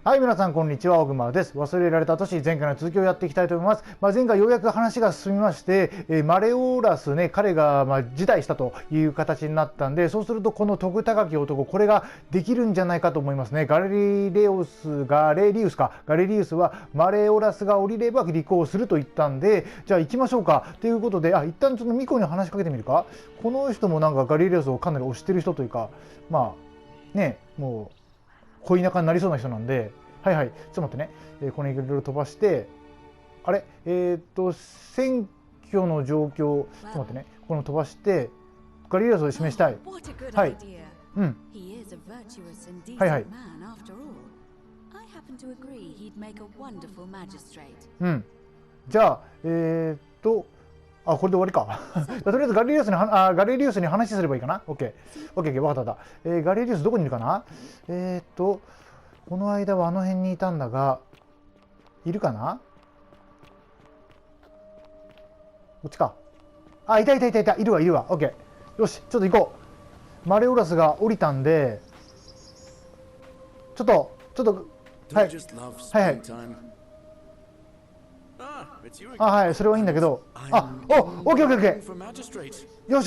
はい、皆さんこんにちは、オグマです。忘れられた都市、前回の続きをやっていきたいと思います。前回ようやく話が進みまして、マレオーラスね、彼が辞退したという形になったんで、そうするとこの徳高き男、これができるんじゃないかと思いますね。ガレリウスはマレオーラスが降りれば立候補すると言ったんで、じゃあ行きましょうかということで、一旦ちょっとミコに話しかけてみるか。この人もなんかガレリウスをかなり推してる人というか、もう恋仲になりそうな人なんで、ちょっと待ってね、これいろいろ飛ばして、選挙の状況、ちょっと待ってね、この飛ばして、ガリレオスを示したい。じゃあ、これで終わりか。とりあえずガリレウスに話すればいいかな。OK、わかった。ガリレウスどこにいるかな。この間はあの辺にいたんだが、いるかな。こっちか。いた。いるわ。OK。よし、ちょっと行こう。マレオラスが降りたんで、ちょっと、はい。それはいいんだけど、オッケー。よし。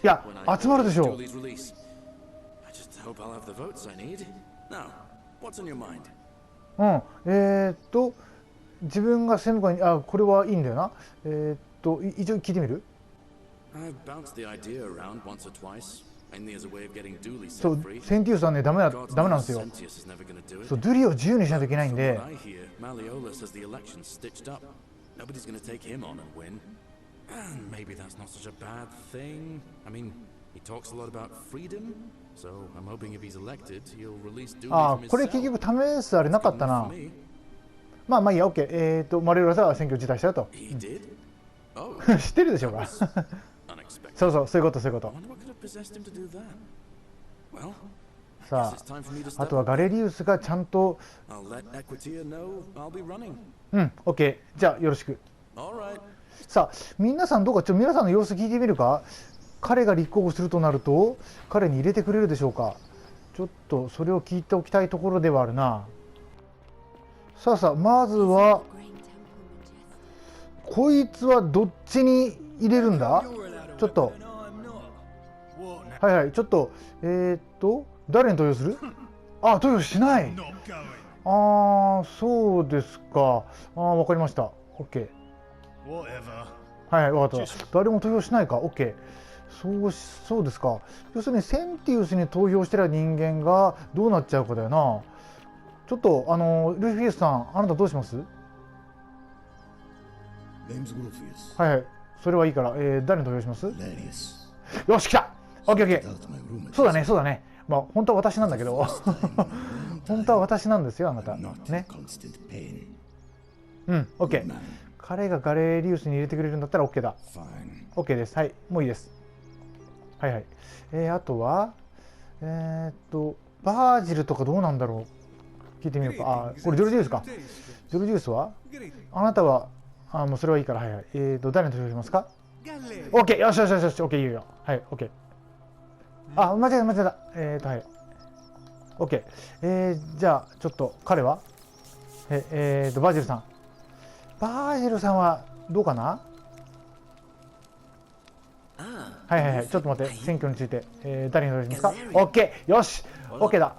いや、集まるでしょう。自分が専務官に、これはいいんだよな。一応聞いてみる？そう、センティウスはね、ダメなんですよ。そう、ドゥリを自由にしないといけないんで。これ結局試すあれなかったな。まあいいや、OK。マレオラスは選挙辞退したよと。知ってるでしょうか。そういうこと。さあ、あとはガレリウスがちゃんと。OK。じゃあよろしく。さあ、皆さんどうか、皆さんの様子聞いてみるか。彼が立候補するとなると、彼に入れてくれるでしょうか。ちょっとそれを聞いておきたいところではあるな。さあ、まずはこいつはどっちに入れるんだ。ちょっとちょっと誰に投票する？投票しない。そうですか。わかりました。 OK。 わかった。誰も投票しないか。 OK。そうですか。要するにセンティウスに投票してた人間がどうなっちゃうかだよな。ちょっとルフィスさん、あなたどうします？それはいいから、誰に投票します？よし、来た。 OK。 そうだね。本当は私なんだけど本当は私なんですよ、あなたね。OK。 彼がガレリウスに入れてくれるんだったら OK だ。 OK です。もういいです。あとはバージルとかどうなんだろう。聞いてみようか。これジョルジウスか。ジョルジウスはあなたはもうそれはいいから。誰に投票しますか？ OK。 よし OK。 いいよ。OK。 間違えた。OK。じゃあちょっと彼はバージルさんはどうかな。ちょっと待って。選挙について、誰に投票しますか？ OK。 よし OK だ。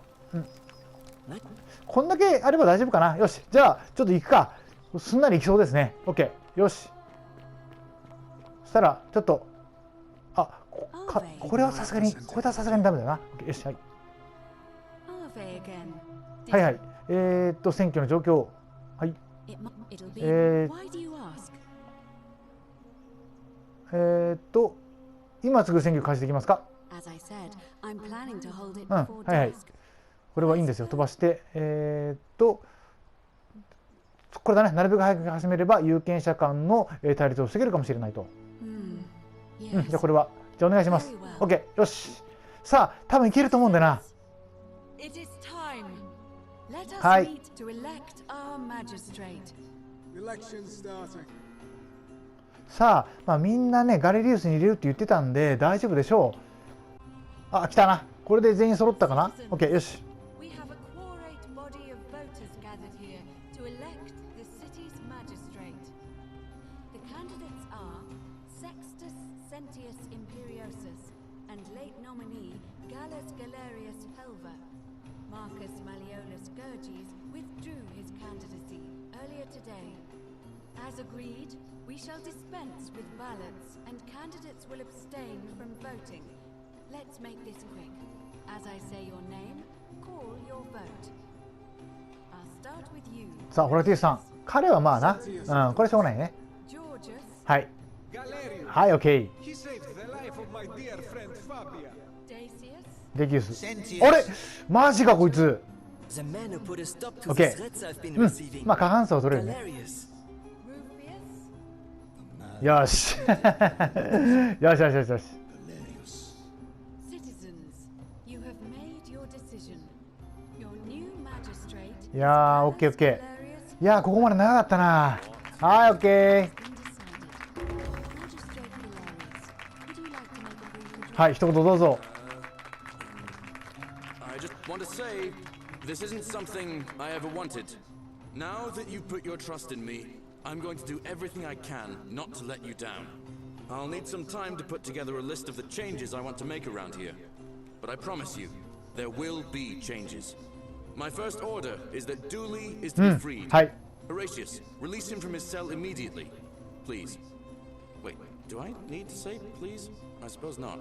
こんだけあれば大丈夫かな。よし、じゃあちょっと行くか。すんなり行きそうですね。 OK。 よし。そしたらちょっとこれはさすがにダメだな。よし。選挙の状況。今すぐ選挙開始できますか？これはいいんですよ。飛ばしてこれだね。なるべく早く始めれば有権者間の対立を防げるかもしれないと。じゃあこれはお願いします。 OK。 よし。さあ、多分いけると思うんだな。さあ、みんなねガレリウスに入れるって言ってたんで大丈夫でしょう。来たな。これで全員揃ったかな。 OK、 よし。We have a quorate body of voters gathered here to elect the city's magistrate. The candidates are Sextus Sentius Imperiosus and late nominee Gallus Galerius Helva. Marcus Malleolus Gurges withdrew his candidacy earlier today. As agreed, we shall dispense with ballots and candidates will abstain from voting. Let's make this quick. As I say your name, call your vote. I'll start with you. さあホラティスさん、彼はまあな、うん、これしょうがないね。 Georgius. はい Galerius. はい、 OK。 He saved the life of my dear friend Fabia. Decius. デキウス。あれマジかこいつ。 The man who put a stop to Okay. the threats I've been うん、 receiving. まあ過半数は取れるね。 Galerius. Rufius. よしよしよしよしよし。 Citizens, you have made your decision. Your new magistrate. いやー、 OK OK。 いやー、ここまで長かったな。はい、 OK。 Undecided. Magistrate Galerius, would you like to make a brief address? はい、一言どうぞ。 I just want to say, this isn't something I ever wanted. Now that you put your trust in me, I'm going to do everything I can not to let you down. I'll need some time to put together a list of the changes I want to make around here. But I promise you, there will be changes. My first order is that Dooley is to be freed. はい。 Horatius, release him from his cell immediately. Please. Wait, do I need to say please? I suppose not.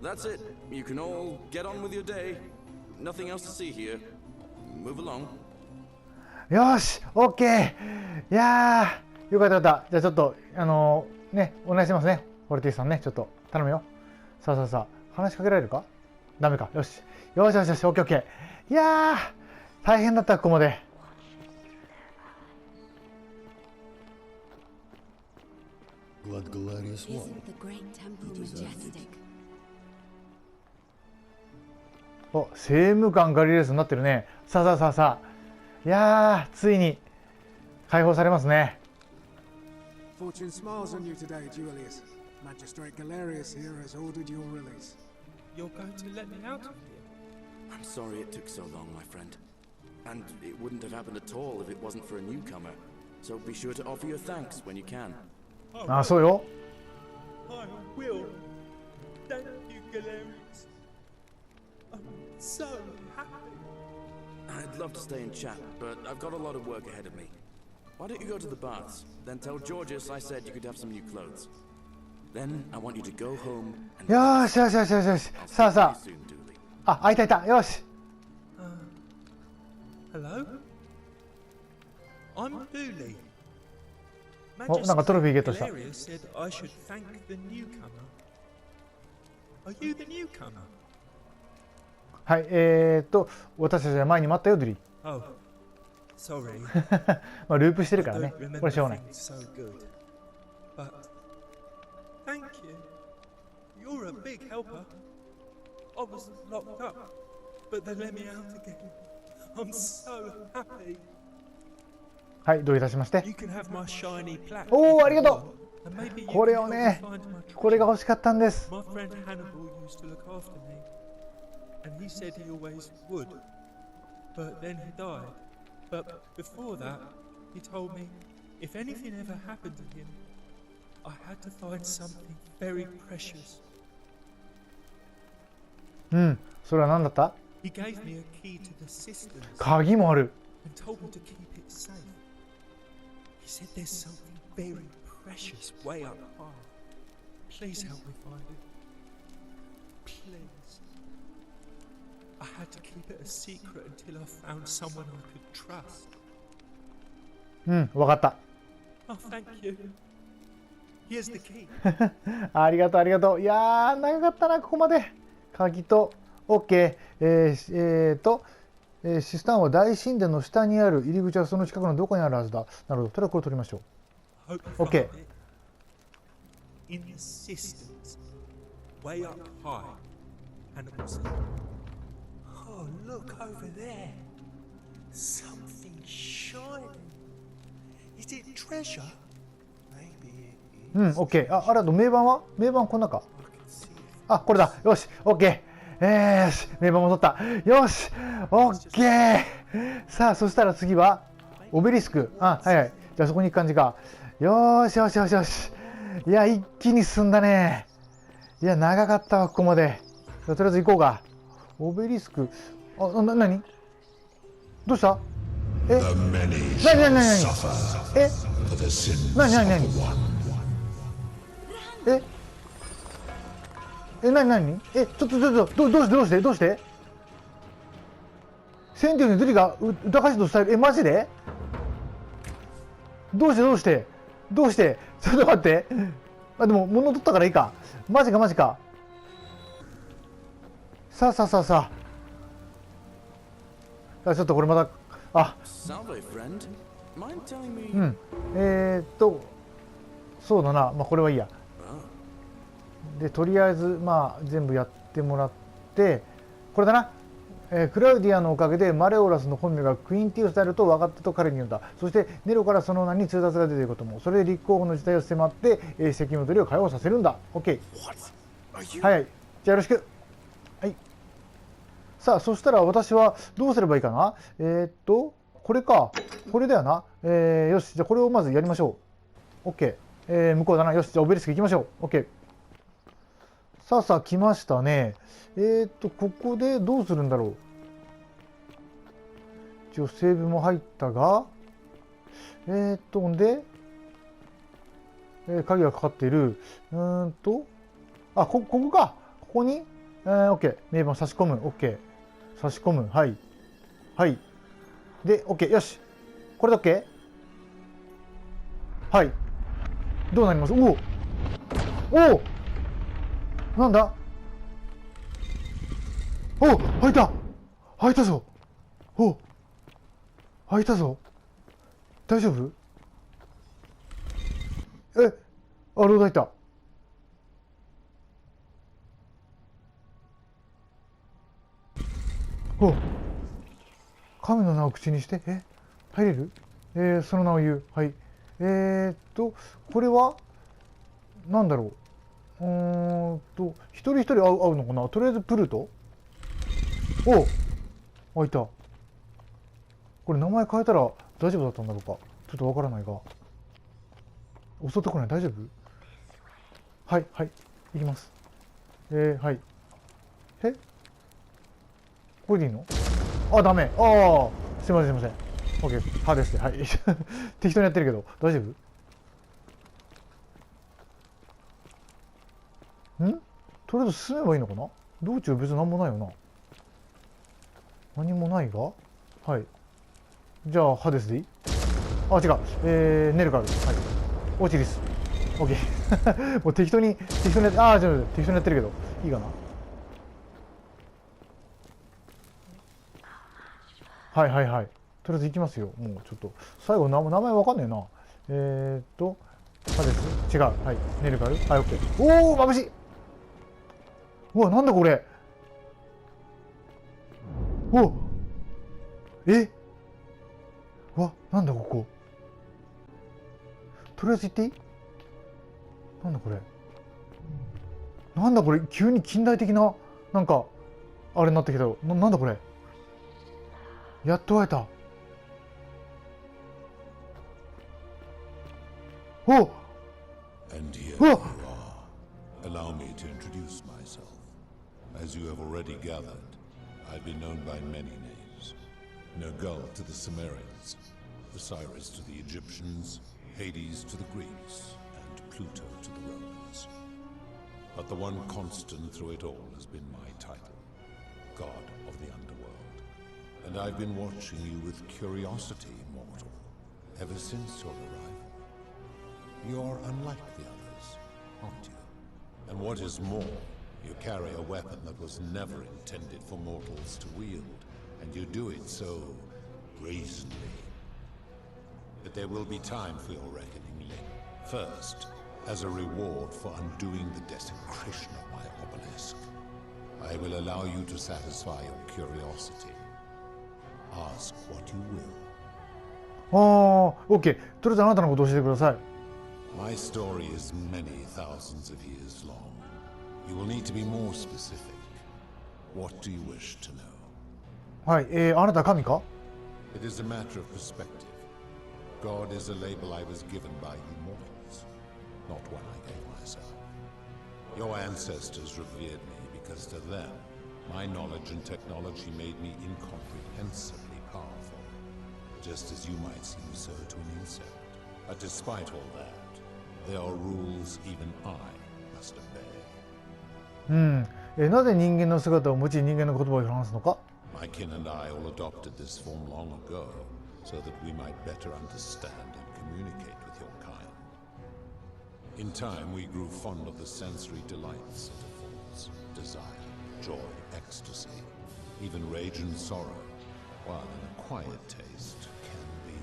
That's it. You can all get on with your day. Nothing else to see here. Move along. よし、OK。いやー、よかったよかった。じゃあちょっと、ね、お願いしますね。ホルティさんね、ちょっと頼むよ。さあさあさあ、話しかけられるか。ダメか。よし。よしよしよし、OK OK。いやー、大変だった、ここまで。What Galerius want? Isn't the great temple majestic? お、政務官ガリレスになってるね。さあさあさあさあ。いやー、ついに解放されますね。 Fortune smiles on you today, Julius. Magistrate Galerius here has ordered your release. You're going to let me out of here? I'm sorry it took so long, my friend. And it wouldn't have happened at all if it wasn't for a newcomer. So be sure to offer your thanks when you can. ああ、そうよ。 I will. Thank you, Galerius. I'm so happy. I'd love to stay and chat, but I've got a lot of work ahead of me. Why don't you go to the baths? Then tell Georgius I said you could have some new clothes. Then I want you to go home and よーしよしよしよしよし。 I'll さあ see さ you soon, Dooley. あ、あ、いたいた。よし。 Hello? I'm Dooley. お、なんかトロフィーゲットした。 Galerius said I should thank the newcomer. Are you the newcomer? はい、私たちは前に待ったよ、ドゥリー。 Oh, sorry. まあループしてるから I ね don't。これしょう remember がない。 things so good. But thank you. You're a big helper. I was locked up, but they let me out again. I'm so happy. はい、どういたしまして。 You can have my shiny plaque. おー、ありがと And maybe you これ can を help me ね find my う。これが欲しかったんです。 My friend Hannibal used to look after me, and he said he always would. But then he died. But before that, he told me if anything ever happened to him, I had to find something very precious. うん、それは何だった？ He gave me a key to the cisterns 鍵もある。 and told me to keep it safe. He said there's something very precious way up high. Please help me find it. Please. I had to keep it a secret until I found someone I could trust. うん、わかった。 Oh, thank you. Here's the key. ありがとうありがとう。いやー、長かったな、ここまで。鍵と、OK。シスタンは大神殿の下にある。入り口はその近くのどこにあるはずだ。なるほど。とりあえずこれ取りましょう。 Hope Okay. found it. In the cisterns, way up high. Hannibal said, "Oh, look over there. Something shining. Is it treasure? Maybe it うん、OK。あ、あれだと名盤は名盤こんなか。あ、これだ。よし、OK。よし、名簿戻った。よし、オッケー。さあ、そしたら次はオベリスク。あ、はいはい。じゃあそこに行く感じか。よーしよしよしよし。いや、一気に進んだね。いや、長かったわ、ここまで。とりあえず行こうか。オベリスク。あ、なにどうした？え？なになになに？え？なになになに？なになに？ちょっとどうしてセンティオのズリが歌歌手と伝える。マジで？どうしてちょっと待って。あ、でも物取ったからいいか。マジか。さあ。ちょっとこれまた、あ、うん。そうだな。まあこれはいいや。で、とりあえず、まあ全部やってもらって、これだな。クラウディアのおかげでマレオラスの本名がクインティウスであると分かったと彼に言うんだ。そしてネロからその名に通達が出ていることも。それで立候補の事態を迫って、責任を取りを解放させるんだ。 OK。 はい。じゃあよろしく。はい。さあ、そしたら私はどうすればいいかな。これか。これだよな。よし。じゃあこれをまずやりましょう。OK。向こうだな。よし。じゃあオベリスク行きましょう。OK。さあ、来ましたね。ここでどうするんだろう。一応セーブも入ったが、んで、鍵がかかっている。あ、ここか。ここに、OK。名簿差し込む。OK。差し込む。はい。はい。で、OK。よし。これで OK？ はい。どうなります？おおなんだ？お、開いたぞ。お、開いたぞ。大丈夫？ロード開いた。お、神の名を口にして、入れる？その名を言う。はい。これはなんだろう。一人会うのかな。とりあえずプルート。お、開いた。これ名前変えたら大丈夫だったんだろうか。ちょっとわからないが。襲ってこない？大丈夫？はい、行きます。はい。これでいいの？あ、ダメ。すいません。OK。歯ですね。はい。適当にやってるけど、大丈夫？とりあえず進めばいいのかな。道中別に何もないよな。何もないが、はい。じゃあハデスでいい？あ、違う。ネルカル。はい。オチリス。オッケー。もう適当にやって、適当にやってるけどいいかな。はい。とりあえず行きますよ。もうちょっと最後名前わかんねえな。ハデス違う。はい。ネルカル。はい。オッケー。おお、眩しい。うわ、なんだこれ。なんだここ。とりあえず行っていい？なんだこれ。急に近代的な、なんか、あれになってきたよ。なんだこれ。やっと会えた。And here you are. Allow me to introduce myself. As you have already gathered, I've been known by many names. Nergal to the Sumerians, Osiris to the Egyptians, Hades to the Greeks, and Pluto to the Romans. But the one constant through it all has been my title, God of the Underworld. And I've been watching you with curiosity, mortal, ever since your arrival. You're unlike the others, aren't you? And what is more, you carry a weapon that was never intended for mortals to wield, and you do it so brazenly. But there will be time for your reckoning, Link. First, as a reward for undoing the desecration of my obelisk, I will allow you to satisfy your curiosity. Ask what you will. OK。とりあえずあなたのことを教えてください。My story is many thousands of years long. You will need to be more specific. What do you wish to know? はい、あなた神か？ It is a matter of perspective. God is a label I was given by you mortals, not one I gave myself. Your ancestors revered me because to them, my knowledge and technology made me incomprehensibly powerful, just as you might seem so to an insect. But despite all that, there are rules even I must obey. なぜ人間の姿を持ち人間の言葉を話すのか？ My kin and I all adopted this form long ago, so that we might better understand and communicate with your kind. In time, we grew fond of the sensory delights it affords: desire, joy, ecstasy, even rage and sorrow, while an acquired taste can be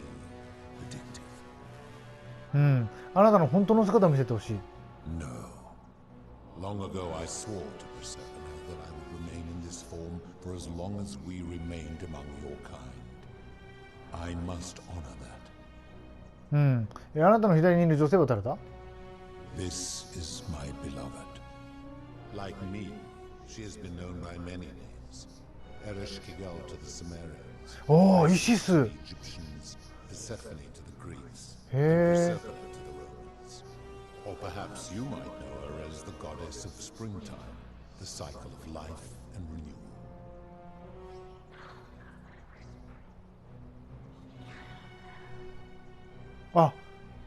addictive. あなたの本当の姿を見せてほしい。 No. Long ago, I swore to Persephone that I would remain in this form for as long as we remained among your kind. I must honor that. あなたの左にいる女性は誰だ？ This is my beloved. Like me, she has been known by many names. Ereshkigal to the Sumerians. おー、イシス。 The Egyptians, Persephone to the Greeks, へ Persephone to the Romans. Or perhaps you might know her as the goddess of springtime, the cycle of life and renewal. あ、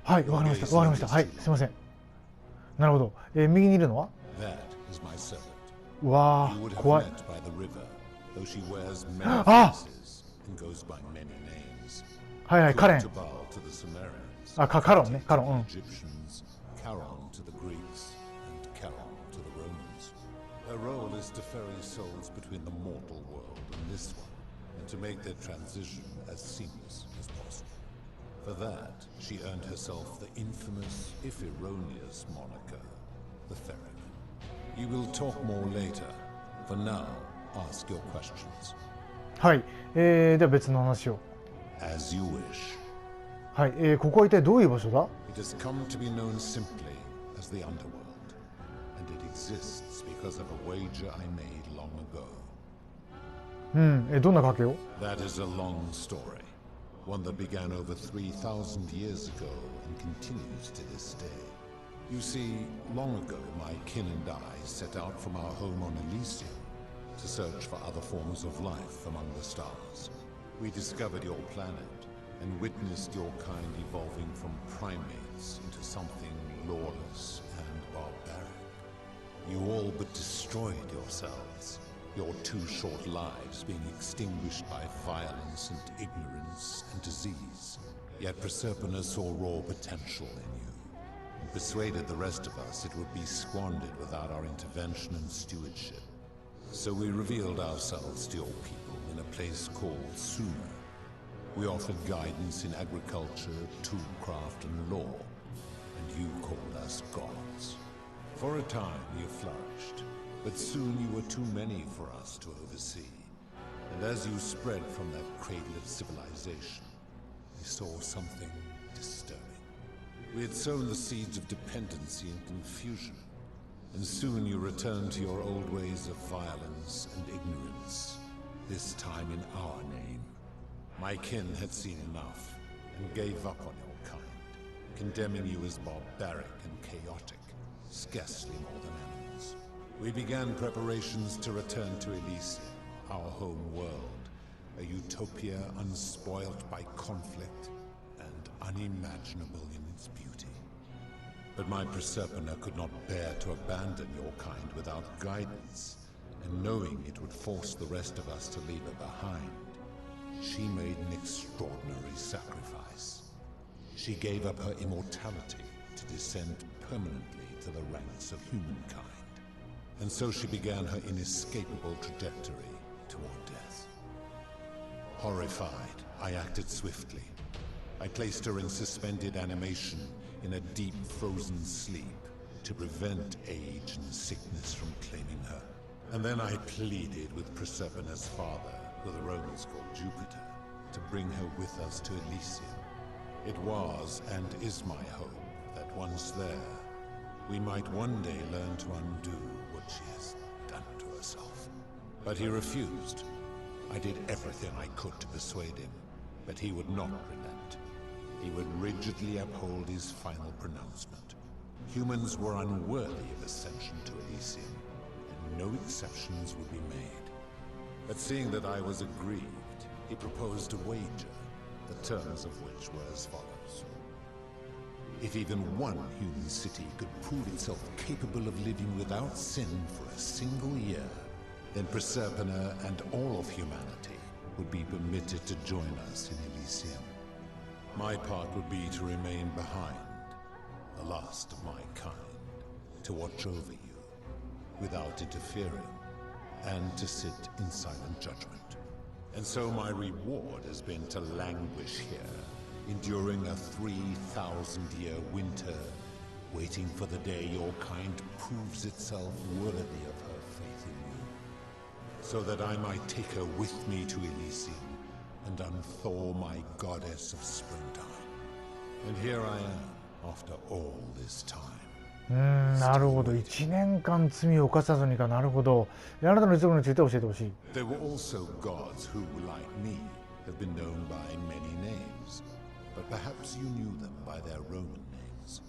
はい、わかりました。わかりました。はい、すみません。なるほど。右にいるのは？ That is my servant. うわ You ー、 would have 怖い。 met by the river, though she wears many Ah! faces and goes by many names. はいはい、カレン。 Tubal to the Sumerians. あ、カロンね、カロン。 Egyptians, Charon to the Greeks, and Charon to the Romans. Her role is to ferry souls between the mortal world and this one, and to make their transition as seamless as possible. For that, she earned herself the infamous, if erroneous, moniker, the Ferryman. You will talk more later. For now, ask your questions. はい、では別の話を。 As you wish. はい、ここは一体どういう場所だ？ It has come to be known simply as the underworld, and it exists because of a wager I made long ago. どんな賭けを？ That is a long story, one that began over 3,000 years ago and continues to this day. You see, long ago my kin and I set out from our home on Elysium to search for other forms of life among the stars. We discovered your planet and witnessed your kind evolving from primates into something lawless and barbaric. You all but destroyed yourselves, your two short lives being extinguished by violence and ignorance and disease. Yet Proserpina saw raw potential in you, and persuaded the rest of us it would be squandered without our intervention and stewardship. So we revealed ourselves to your people in a place called Sumer. We offered guidance in agriculture, toolcraft, and law, and you called us gods. For a time you flourished, but soon you were too many for us to oversee. And as you spread from that cradle of civilization, we saw something disturbing. We had sown the seeds of dependency and confusion, and soon you returned to your old ways of violence and ignorance, this time in our name. My kin had seen enough, and gave up on your kind, condemning you as barbaric and chaotic, scarcely more than animals. We began preparations to return to Elysium, our home world, a utopia unspoilt by conflict and unimaginable in its beauty. But my Proserpina could not bear to abandon your kind without guidance, and knowing it would force the rest of us to leave her behind, she made an extraordinary sacrifice. She gave up her immortality to descend permanently to the ranks of humankind. And so she began her inescapable trajectory toward death. Horrified, I acted swiftly. I placed her in suspended animation in a deep frozen sleep to prevent age and sickness from claiming her. And then I pleaded with Proserpina's father, who the Romans called Jupiter, to bring her with us to Elysium. It was and is my hope that once there, we might one day learn to undo what she has done to herself. But he refused. I did everything I could to persuade him, but he would not relent. He would rigidly uphold his final pronouncement. Humans were unworthy of ascension to Elysium, and no exceptions would be made. But seeing that I was aggrieved, he proposed a wager, the terms of which were as follows. If even one human city could prove itself capable of living without sin for a single year, then Proserpina and all of humanity would be permitted to join us in Elysium. My part would be to remain behind, the last of my kind, to watch over you, without interfering, and to sit in silent judgment. And so my reward has been to languish here, enduring a 3,000-year winter, waiting for the day your kind proves itself worthy of her faith in you, so that I might take her with me to Elysium and unthaw my goddess of springtime. And here I am, after all this time. なるほど。1年間罪を犯さずにか。なるほど。あなたの一族について教えてほしい。There were also gods who, like me, have been known by many names, but perhaps you knew them by their Roman names.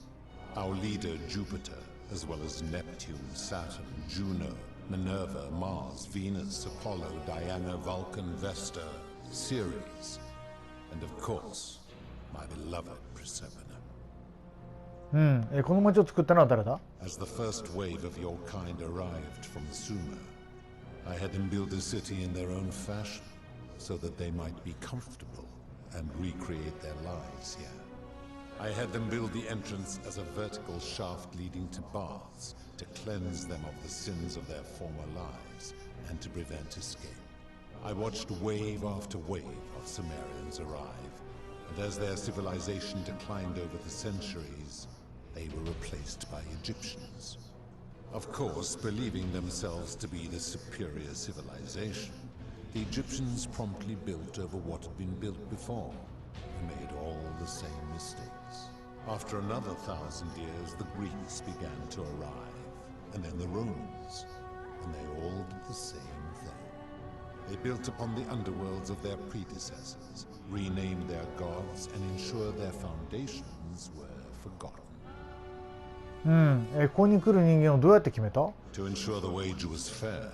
Our leader Jupiter, as well as Neptune, Saturn, Juno, Minerva, Mars, Venus, Apollo, Diana, Vulcan, Vesta, Ceres, and of course, my beloved Proserpina. この町を作ったのは誰だ？ As the first wave of your kind arrived from Sumer, I had them build a city in their own fashion, so that they might be comfortable and recreate their lives here. I had them build the entrance as a vertical shaft leading to baths, to cleanse them of the sins of their former lives, and to prevent escape. I watched wave after wave of Sumerians arrive, and as their civilization declined over the centuries, they were replaced by Egyptians. Of course, believing themselves to be the superior civilization, the Egyptians promptly built over what had been built before, and made all the same mistakes. After another 1,000 years, the Greeks began to arrive, and then the Romans, and they all did the same thing. They built upon the underworlds of their predecessors, renamed their gods, and ensured their foundations were forgotten. ここに来る人間をどうやって決めた？ To ensure the wager was fair,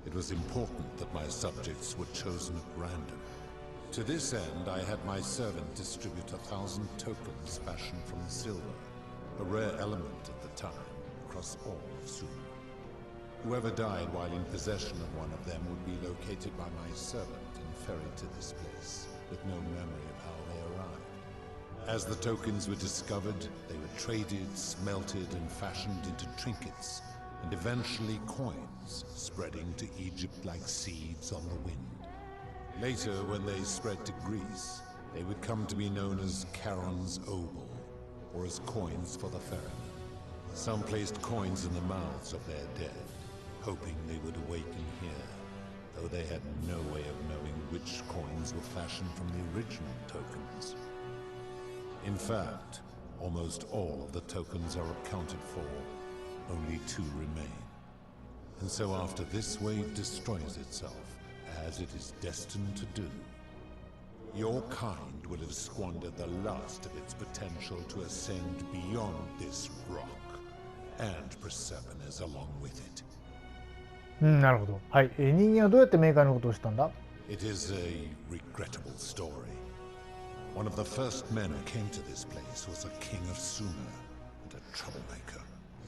it was important that my subjects were chosen at random. To this end, I had my servant distribute 1,000 tokens fashioned from silver, a rare element at the time, across all of Sumer. Whoever died while in possession of one of them would be located by my servant and ferried to this place, with no memory of how they arrived. As the tokens were discovered, they were traded, smelted, and fashioned into trinkets, and eventually coins, spreading to Egypt like seeds on the wind. Later, when they spread to Greece, they would come to be known as Charon's obol, or as coins for the ferryman. Some placed coins in the mouths of their dead, hoping they would awaken here, though they had no way of knowing which coins were fashioned from the original tokens. In fact, almost all of the tokens are accounted for, only 2 remain. And so after this wave destroys itself, as it is destined to do, your kind will have squandered the last of its potential to ascend beyond this rock, and Proserpina's along with it. なるほど。はい。人間はどうやって冥界のことをしたんだ？ It is a regrettable story. One of the first men who came to this place was a king of Sumer, and a troublemaker.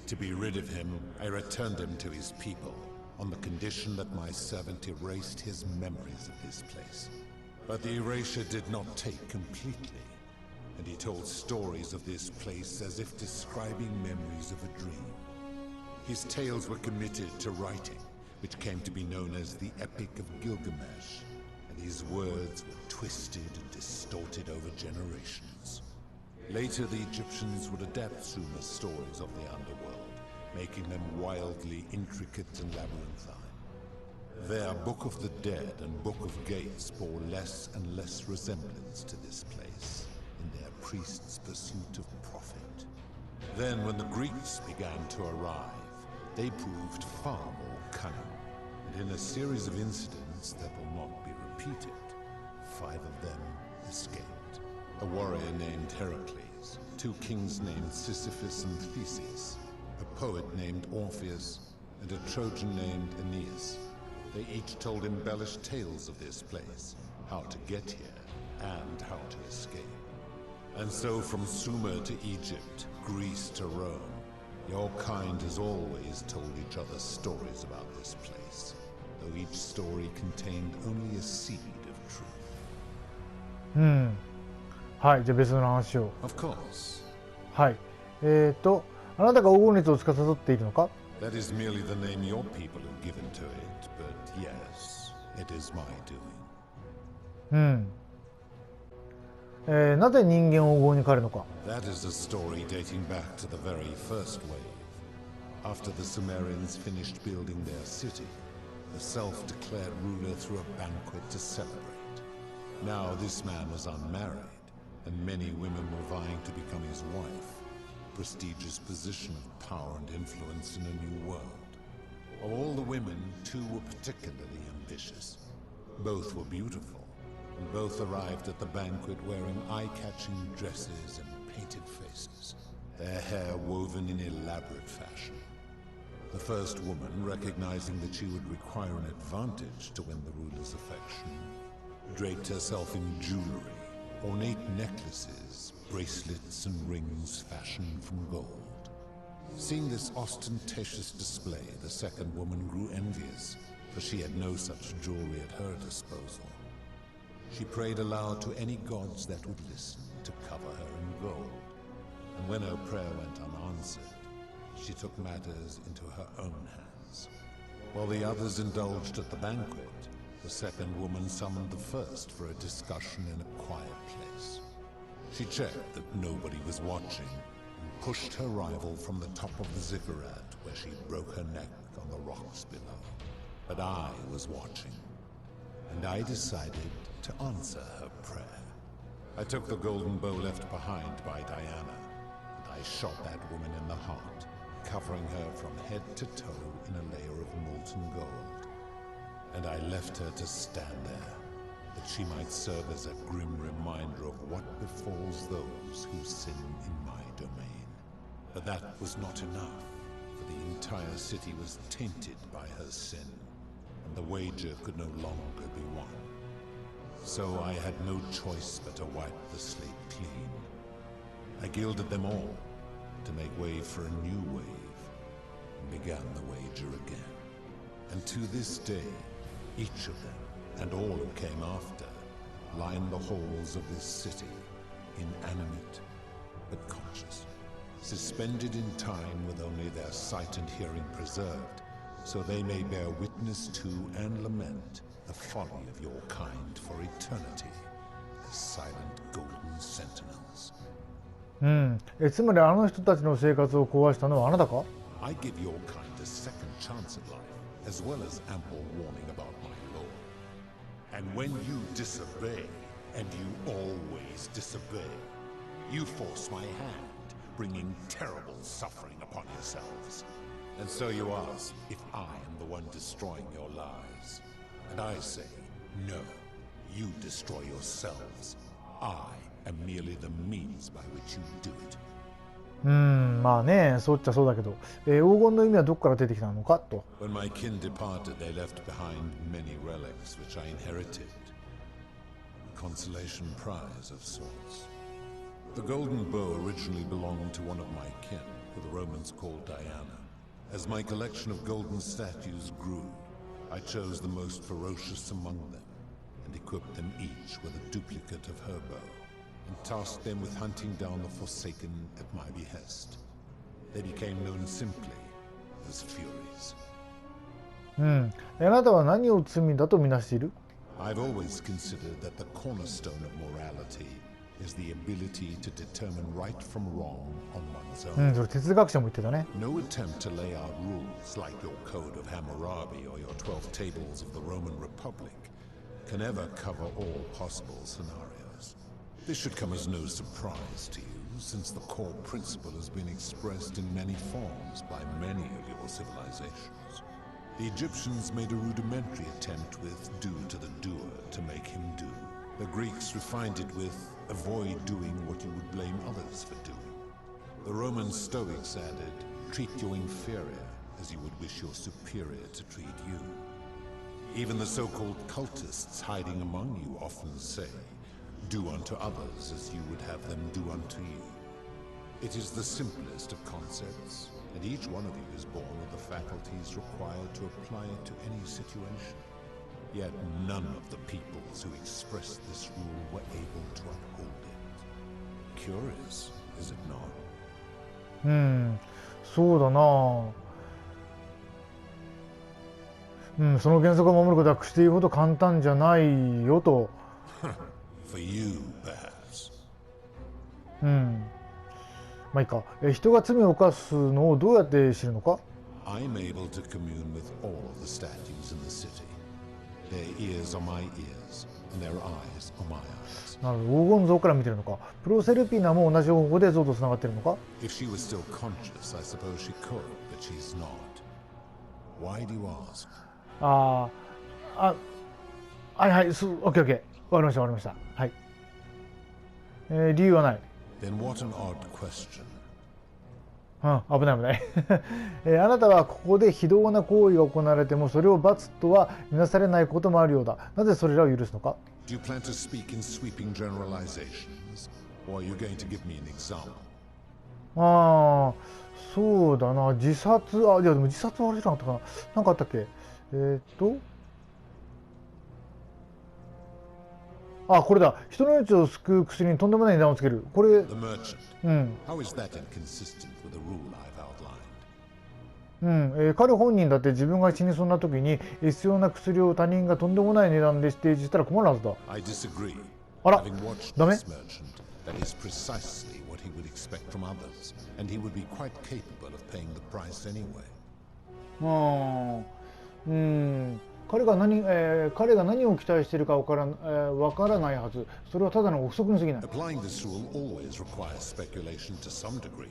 To be rid of him, I returned him to his people, on the condition that my servant erased his memories of this place. But the erasure did not take completely, and he told stories of this place as if describing memories of a dream. His tales were committed to writing, which came to be known as the Epic of Gilgamesh, and his words were twisted and distorted over generations. Later, the Egyptians would adapt Sumer's stories of the underworld, making them wildly intricate and labyrinthine. Their Book of the Dead and Book of Gates bore less and less resemblance to this place in their priests' pursuit of profit. Then, when the Greeks began to arrive, they proved far more cunning. And in a series of incidents that will not be repeated, 5 of them escaped. A warrior named Heracles, 2 kings named Sisyphus and Theseus, a poet named Orpheus, and a Trojan named Aeneas. They each told embellished tales of this place, how to get here, and how to escape. And so from Sumer to Egypt, Greece to Rome, your kind has always told each other stories about this place, though each story contained only a seed of truth. はい、じゃあ別の話を。Of course. はい。あなたが黄金律を司っているのか？ That is merely the name your people have given to it, but yes, it is my doing. なぜ人間を黄金に変えるのか？ That is a story dating back to the very first wave. After the Sumerians finished building their city, the self-declared ruler threw a banquet to celebrate. Now this man was unmarried, and many women were vying to become his wife, a prestigious position of power and influence in a new world. Of all the women, 2 were particularly ambitious. Both were beautiful, and both arrived at the banquet wearing eye-catching dresses and painted faces, their hair woven in elaborate fashion. The first woman, recognizing that she would require an advantage to win the ruler's affection, draped herself in jewelry, ornate necklaces, bracelets, and rings fashioned from gold. Seeing this ostentatious display, the second woman grew envious, for she had no such jewelry at her disposal. She prayed aloud to any gods that would listen to cover her in gold, and when her prayer went unanswered, she took matters into her own hands. While the others indulged at the banquet, the second woman summoned the first for a discussion in a quiet place. She checked that nobody was watching and pushed her rival from the top of the ziggurat, where she broke her neck on the rocks below. But I was watching, and I decided to answer her prayer. I took the golden bow left behind by Diana, and I shot that woman in the heart, covering her from head to toe in a layer of molten gold. And I left her to stand there, that she might serve as a grim reminder of what befalls those who sin in my domain. But that was not enough, for the entire city was tainted by her sin, and the wager could no longer be won. So I had no choice but to wipe the slate clean. I gilded them all, to make way for a new wave, and began the wager again. And to this day, each of them, and all who came after, line the halls of this city, inanimate but conscious, suspended in time with only their sight and hearing preserved, so they may bear witness to and lament the folly of your kind for eternity, as silent golden sentinels. つまりあの人たちの生活を壊したのはあなたか？ I give your kind a second chance at life, as well as ample warning about my law. And when you disobey, and you always disobey, you force my hand, bringing terrible suffering upon yourselves. And so you ask if I am the one destroying your lives. And I say, no, you destroy yourselves. I am merely the means by which you do it. まあね、そうっちゃそうだけど、黄金の意味はどこから出てきたのかと。When my kin departed, they left behind many relics which I inherited. A consolation prize of sorts. The golden bow originally belonged to one of my kin, who the Romans called Diana. As my collection of golden statues grew, I chose the most ferocious among them, and equipped them each with a duplicate of her bow, and tasked them with hunting down the Forsaken at my behest. They became known simply as Furies. あなたは何を罪だとみなしている？ I've always considered that the cornerstone of morality is the ability to determine right from wrong on one's own. それ哲学者も言ってたね。 No attempt to lay out rules like your Code of Hammurabi or your 12 Tables of the Roman Republic can ever cover all possible scenarios. This should come as no surprise to you, since the core principle has been expressed in many forms by many of your civilizations. The Egyptians made a rudimentary attempt with do to the doer to make him do. The Greeks refined it with avoid doing what you would blame others for doing. The Roman Stoics added treat your inferior as you would wish your superior to treat you. Even the so-called cultists hiding among you often say, do unto others as you would have them do unto you. It is the simplest of concepts, and each one of you is born with the faculties required to apply it to any situation. Yet none of the peoples who expressed this rule were able to uphold it. Curious, is it not? そうだな。その原則を守ることはしているほど簡単じゃないよと。For you, perhaps. まあいいか。人が罪を犯すのをどうやって知るのか？ I'm able to commune with all of the statues in the city. Their ears are my ears, and their eyes are my eyes. なるほど、黄金像から見てるのか。プロセルピナも同じ方法で像とつながってるのか？ If she was still conscious, I suppose she could, but she's not. Why do you ask? はいはい、オッケーオッケー。わかりましたわかりました。はい。理由はない。Then what an odd question. 危ない危ないあなたはここで非道な行為が行われてもそれを罰とは見なされないこともあるようだ。なぜそれらを許すのか？ Do you plan to speak in sweeping generalizations, or are you going to give me an example? そうだな。自殺、いやでも自殺はあれじゃなかったかな。なんかあったっけ？これだ。人の命を救う薬にとんでもない値段をつける。これ。 The merchant. How is that inconsistent with the rule I've outlined? 彼本人だって自分が死にそうな時に必要な薬を他人がとんでもない値段で指定したら困るはずだ。I disagree. あら、 Having watched ダメ？ this merchant, that is precisely what he would expect from others, and he would be quite capable of paying the price anyway. 彼が何を期待しているかわからないはず。それはただの憶測に過ぎない。 Applying this rule always requires speculation to some degree.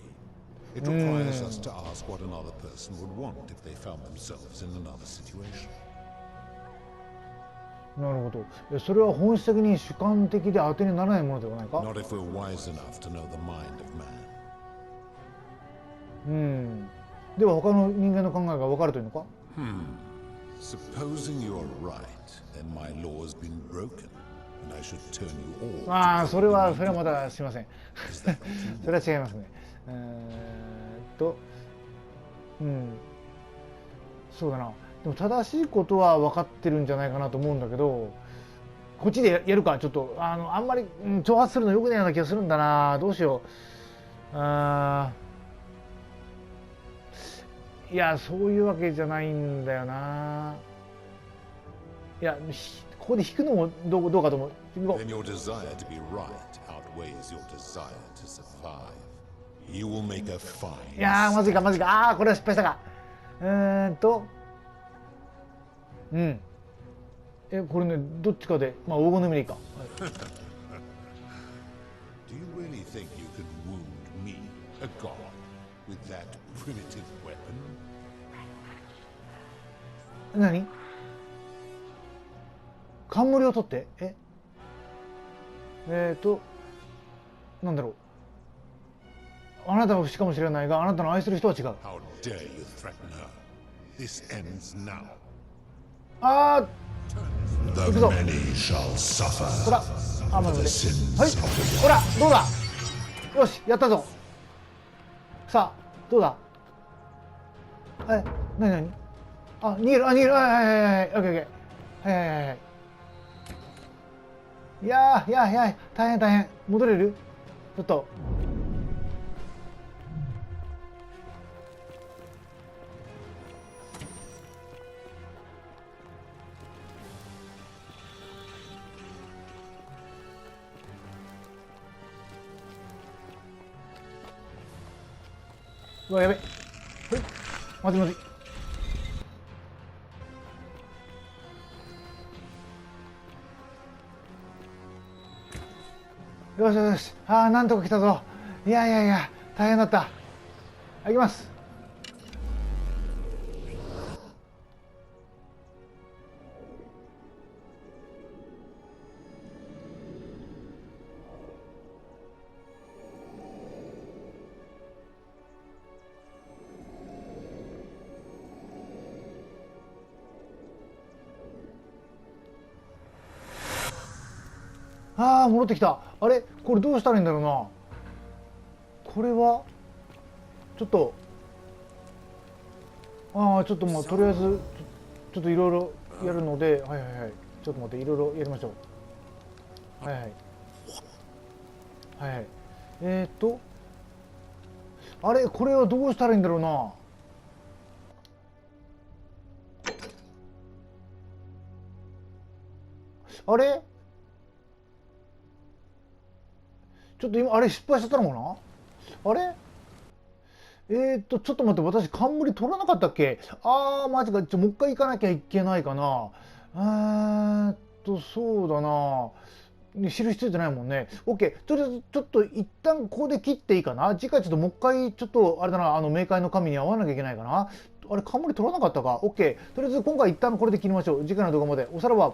It requires us to ask what another person would want if they found themselves in another situation. なるほど。それは本質的に主観的で当てにならないものではないか？ Not if we're wise enough to know the mind of man. では他の人間の考えがわかるというのか？ Supposing you're right, then my law has been broken, and I should turn you all. それはまだすみません。それは違いますね。そうだな。でも正しいことは分かってるんじゃないかなと思うんだけど、こっちでやるか。ちょっとあんまり挑発するのよくないような気がするんだな。どうしよう。いや、そういうわけじゃないんだよな。いや、ここで引くのもどうかと思う。Then your desire to be right outweighs your desire to survive. You will make a fine. いやー、まずいか。これは失敗したか。これね、どっちかで、黄金の意味でいいか。Do you really think you can wound me, a god, with that primitive weapon? 何？冠を取って？なんだろう。あなたは不死かもしれないが、あなたの愛する人は違う。 How dare you threaten her? This ends now. The many shall suffer ほら、まず for ね。 the sins はい、 of the ほら、どうだ。よし、やったぞ。さあ、どうだ。何？逃げる。はい、オッケーオッケー。はい。いや、大変。戻れる？ちょっと。うわ、やべ。まずい。よし。なんとか来たぞ。いや、大変だった。いきます。ああ、戻ってきた。あれこれどうしたらいいんだろうな。これはちょっとちょっとまあとりあえずちょっといろいろやるので、はいはいはい、ちょっと待って、いろいろやりましょう。はいはいはいはい。あれこれはどうしたらいいんだろうな。あれちょっと今あれ失敗しちゃったのかな。あれちょっと待って、私冠取らなかったっけ。マジか。もう一回行かなきゃいけないかな。そうだな。知る必要じゃないもんね。OK。とりあえずちょっと一旦ここで切っていいかな。次回ちょっともう一回ちょっとあれだな、冥界の神に会わなきゃいけないかな。あれ冠取らなかったか。OK。とりあえず今回一旦これで切りましょう。次回の動画までおさらば。